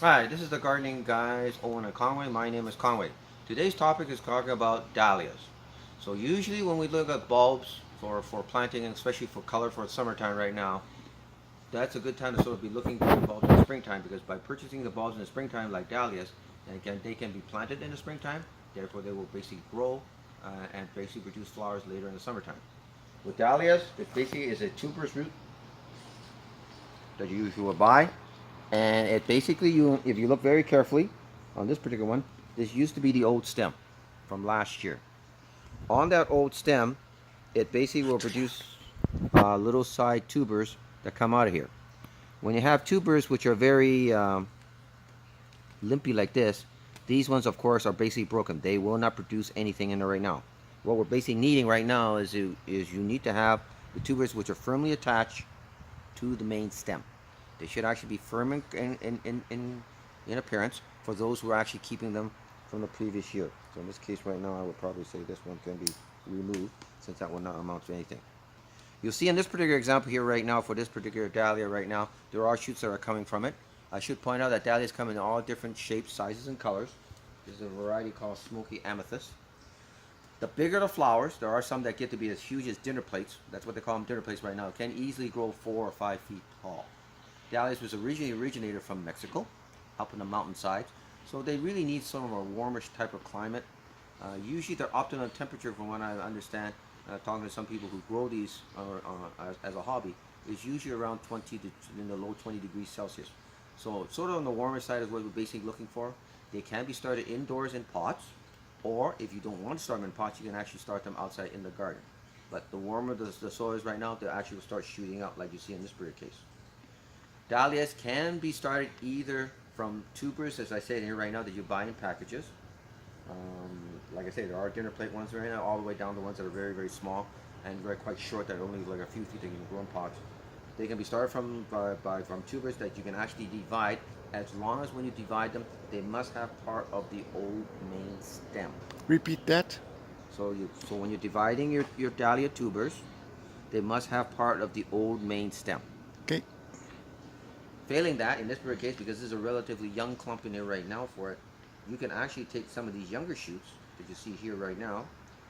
Hi, this is the gardening guys, Owen and Conway. My name is Conway. Today's topic is talking about dahlias. So usually when we look at bulbs for planting, and especially for color for summertime right now, that's a good time to sort of be looking for the bulbs in the springtime because by purchasing the bulbs in the springtime like dahlias, and again they can be planted in the springtime, therefore they will basically grow and basically produce flowers later in the summertime. With dahlias, it basically is a tuberous root that you usually will buy. And it basically, if you look very carefully on this particular one, this used to be the old stem from last year. On that old stem, it basically will produce little side tubers that come out of here. When you have tubers which are very limpy like this, these ones, of course, are basically broken. They will not produce anything in there right now. What we're basically needing right now is you need to have the tubers which are firmly attached to the main stem. They should actually be firm in appearance for those who are actually keeping them from the previous year. So in this case right now, I would probably say this one can be removed since that will not amount to anything. You'll see in this particular example here right now for this particular dahlia right now, there are shoots that are coming from it. I should point out that dahlias come in all different shapes, sizes, and colors. This is a variety called smoky amethyst. The bigger the flowers, there are some that get to be as huge as dinner plates. That's what they call them, dinner plates right now. Can easily grow 4 or 5 feet tall. Dahlias was originally originated from Mexico, up in the mountainsides. So they really need sort of a warmish type of climate. Usually their optimum temperature, from what I understand, talking to some people who grow these as a hobby, is usually around 20 to in the low 20 degrees Celsius. So sort of on the warmer side is what we're basically looking for. They can be started indoors in pots, or if you don't want to start them in pots, you can actually start them outside in the garden. But the warmer the soil is right now, they actually will start shooting out like you see in this particular case. Dahlias can be started either from tubers, as I said here right now, that you buy in packages. Like I say, there are dinner plate ones right now, all the way down to ones that are very, very small and very quite short, that are only like a few feet that you can grow in pots. They can be started from tubers that you can actually divide, as long as when you divide them, they must have part of the old main stem. Repeat that. So when you're dividing your dahlia tubers, they must have part of the old main stem. Okay. Failing that, in this particular case, because this is a relatively young clump in here right now for it, you can actually take some of these younger shoots that you see here right now,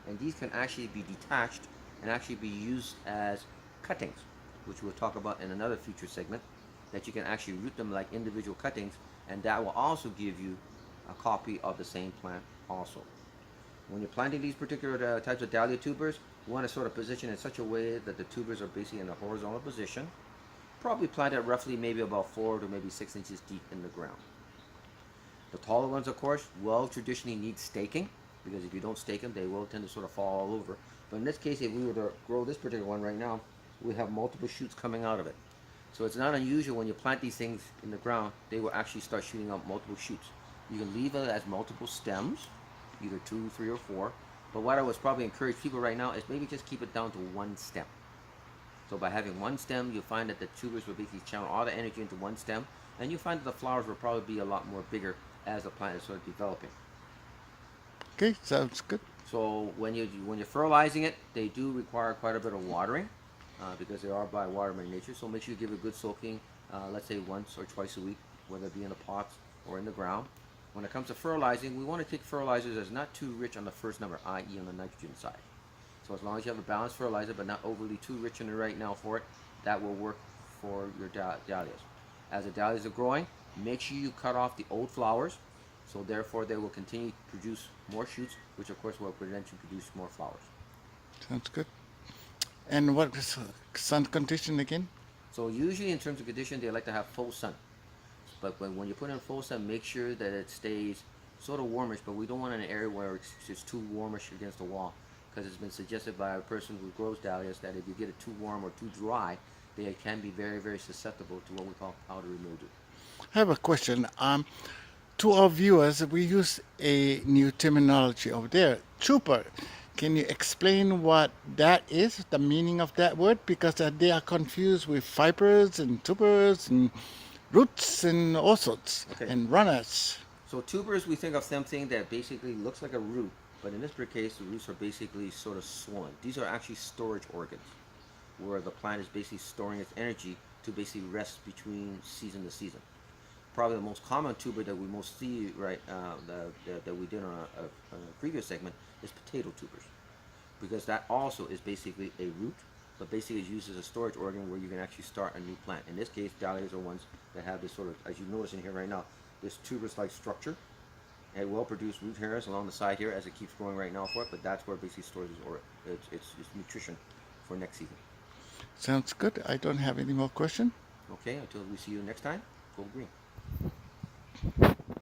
and these can actually be detached and actually be used as cuttings, which we'll talk about in another future segment, that you can actually root them like individual cuttings, and that will also give you a copy of the same plant also. When you're planting these particular types of dahlia tubers, you want to sort of position in such a way that the tubers are basically in a horizontal position, probably planted roughly maybe about 4 to maybe 6 inches deep in the ground. The taller ones, of course, will traditionally need staking, because if you don't stake them, they will tend to sort of fall all over. But in this case, if we were to grow this particular one right now, we have multiple shoots coming out of it. So it's not unusual when you plant these things in the ground, they will actually start shooting out multiple shoots. You can leave it as multiple stems, either 2, 3, or 4. But what I would probably encourage people right now is maybe just keep it down to one stem. So by having one stem, you'll find that the tubers will basically channel all the energy into one stem, and you'll find that the flowers will probably be a lot more bigger as the plant is sort of developing. Okay, sounds good. So when you're fertilizing it, they do require quite a bit of watering because they are by water by nature. So make sure you give it a good soaking, let's say once or twice a week, whether it be in the pots or in the ground. When it comes to fertilizing, we want to take fertilizers that's not too rich on the first number, i.e. on the nitrogen side. So as long as you have a balanced fertilizer, but not overly too rich in it right now for it, that will work for your dahlias. As the dahlias are growing, make sure you cut off the old flowers, so therefore they will continue to produce more shoots, which of course will prevent you produce more flowers. Sounds good. And what is sun condition again? So usually in terms of condition, they like to have full sun. But when you put in full sun, make sure that it stays sort of warmish, but we don't want an area where it's just too warmish against the wall, because it's been suggested by a person who grows dahlias that if you get it too warm or too dry, they can be very, very susceptible to what we call powdery mildew. I have a question. To our viewers, we use a new terminology over there, tuber. Can you explain what that is, the meaning of that word? Because they are confused with fibers and tubers and roots and all sorts Okay, and runners. so tubers, we think of something that basically looks like a root, but in this particular case, the roots are basically sort of swollen. These are actually storage organs, where the plant is basically storing its energy to basically rest between season to season. probably the most common tuber that we most see right that we did on a previous segment is potato tubers, because that also is basically a root, but basically is used as a storage organ where you can actually start a new plant. In this case, dahlias are ones that have this sort of, as you notice in here right now, this tuberous-like structure. It will produce root hairs along the side here as it keeps growing right now for it, but that's where it basically stores its nutrition for next season. Sounds good. I don't have any more questions. Okay, until we see you next time, go green.